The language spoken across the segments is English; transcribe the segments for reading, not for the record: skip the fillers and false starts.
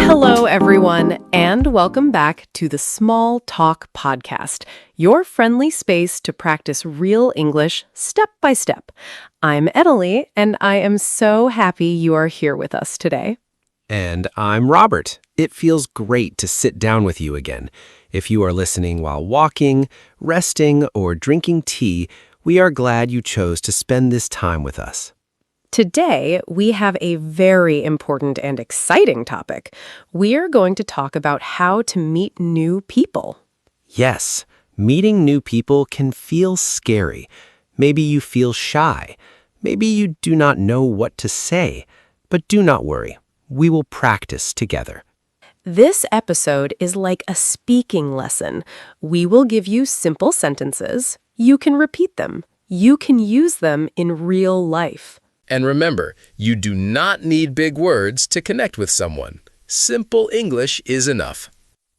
Hello, everyone, and welcome back to the Small Talk Podcast, your friendly space to practice real English step by step. I'm Emily, and I am so happy you are here with us today. And I'm Robert. It feels great to sit down with you again. If you are listening while walking, resting, or drinking tea, we are glad you chose to spend this time with us. Today, we have a very important and exciting topic. We are going to talk about how to meet new people. Yes, meeting new people can feel scary. Maybe you feel shy. Maybe you do not know what to say. But do not worry. We will practice together. This episode is like a speaking lesson. We will give you simple sentences. You can repeat them. You can use them in real life. And remember, you do not need big words to connect with someone. Simple English is enough.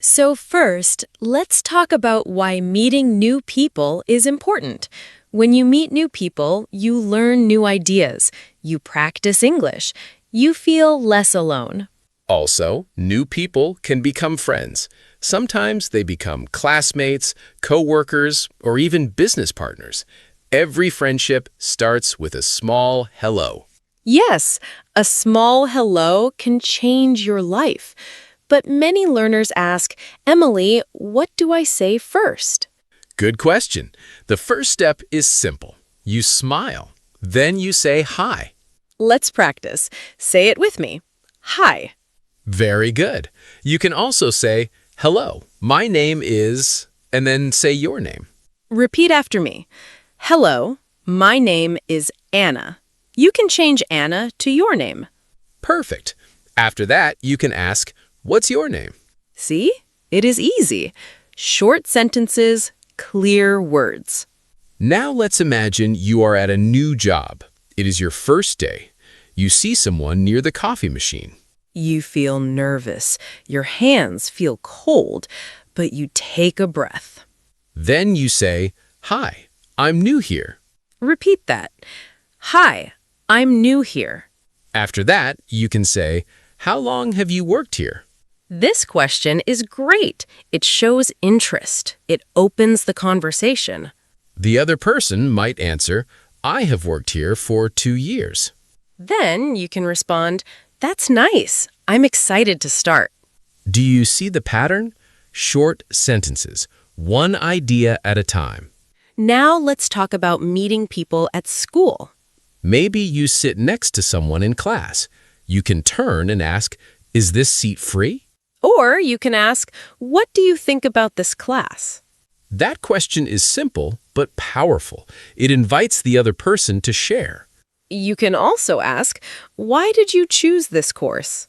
So first, let's talk about why meeting new people is important. When you meet new people, you learn new ideas. You practice English. You feel less alone. Also, new people can become friends. Sometimes they become classmates, co-workers, or even business partners. Every friendship starts with a small hello. Yes, a small hello can change your life. But many learners ask, Emily, what do I say first? Good question. The first step is simple. You smile. Then you say hi. Let's practice. Say it with me. Hi. Very good. You can also say, hello, my name is, and then say your name. Repeat after me. Hello, my name is Anna. You can change Anna to your name. Perfect. After that, you can ask, what's your name? See? It is easy. Short sentences, clear words. Now let's imagine you are at a new job. It is your first day. You see someone near the coffee machine. You feel nervous. Your hands feel cold, but you take a breath. Then you say, hi, I'm new here. Repeat that. Hi, I'm new here. After that, you can say, how long have you worked here? This question is great. It shows interest. It opens the conversation. The other person might answer, I have worked here for 2 years. Then you can respond, that's nice. I'm excited to start. Do you see the pattern? Short sentences, one idea at a time. Now let's talk about meeting people at school. Maybe you sit next to someone in class. You can turn and ask, is this seat free? Or you can ask, what do you think about this class? That question is simple but powerful. It invites the other person to share. You can also ask, why did you choose this course?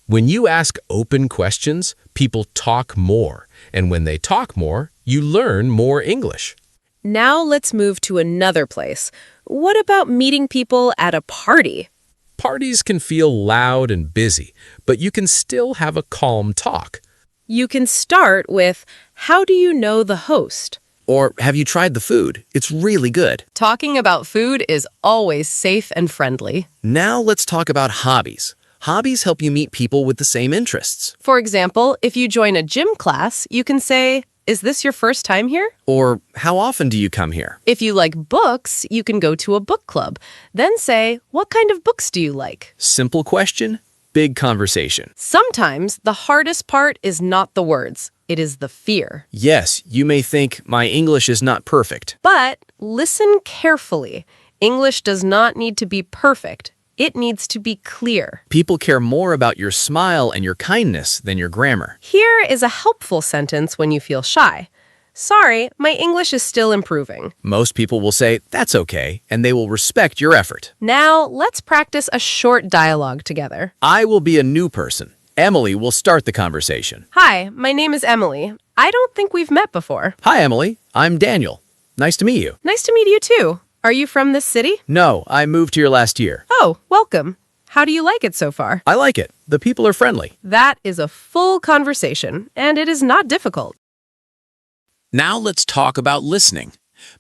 When you ask open questions, people talk more. And when they talk more, you learn more English. Now let's move to another place. What about meeting people at a party? Parties can feel loud and busy, but you can still have a calm talk. You can start with, how do you know the host? Or, have you tried the food? It's really good. Talking about food is always safe and friendly. Now let's talk about hobbies. Hobbies help you meet people with the same interests. For example, if you join a gym class, you can say, is this your first time here? Or, how often do you come here? If you like books, you can go to a book club. Then say, what kind of books do you like? Simple question, big conversation. Sometimes the hardest part is not the words. It is the fear. Yes, you may think my English is not perfect. But listen carefully. English does not need to be perfect. It needs to be clear. People care more about your smile and your kindness than your grammar. Here is a helpful sentence when you feel shy. Sorry, my English is still improving. Most people will say, that's okay, and they will respect your effort. Now, let's practice a short dialogue together. I will be a new person. Emily will start the conversation. Hi, my name is Emily. I don't think we've met before. Hi, Emily. I'm Daniel. Nice to meet you. Nice to meet you too. Are you from this city? No, I moved here last year. Oh, welcome. How do you like it so far? I like it. The people are friendly. That is a full conversation, and it is not difficult. Now let's talk about listening.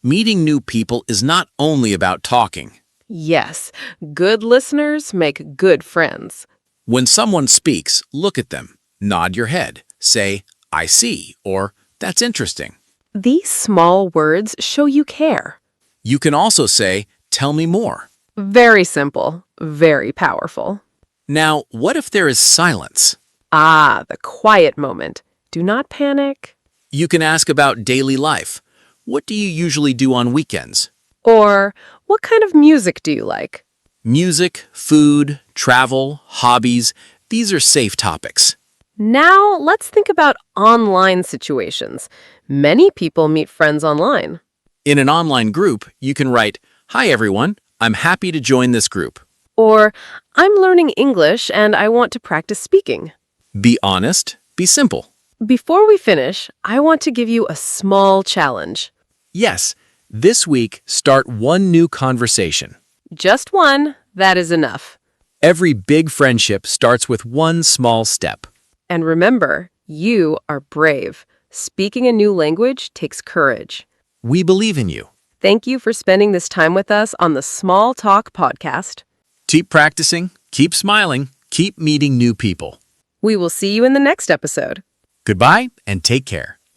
Meeting new people is not only about talking. Yes, good listeners make good friends. When someone speaks, look at them, nod your head, say, I see, or that's interesting. These small words show you care. You can also say, tell me more. Very simple, very powerful. Now, what if there is silence? Ah, the quiet moment. Do not panic. You can ask about daily life. What do you usually do on weekends? Or, what kind of music do you like? Music, food, travel, hobbies, these are safe topics. Now, let's think about online situations. Many people meet friends online. In an online group, you can write, Hi everyone, I'm happy to join this group. Or, I'm learning English and I want to practice speaking. Be honest, be simple. Before we finish, I want to give you a small challenge. Yes, this week, start one new conversation. Just one, that is enough. Every big friendship starts with one small step. And remember, you are brave. Speaking a new language takes courage. We believe in you. Thank you for spending this time with us on the Small Talk podcast. Keep practicing, keep smiling, keep meeting new people. We will see you in the next episode. Goodbye and take care.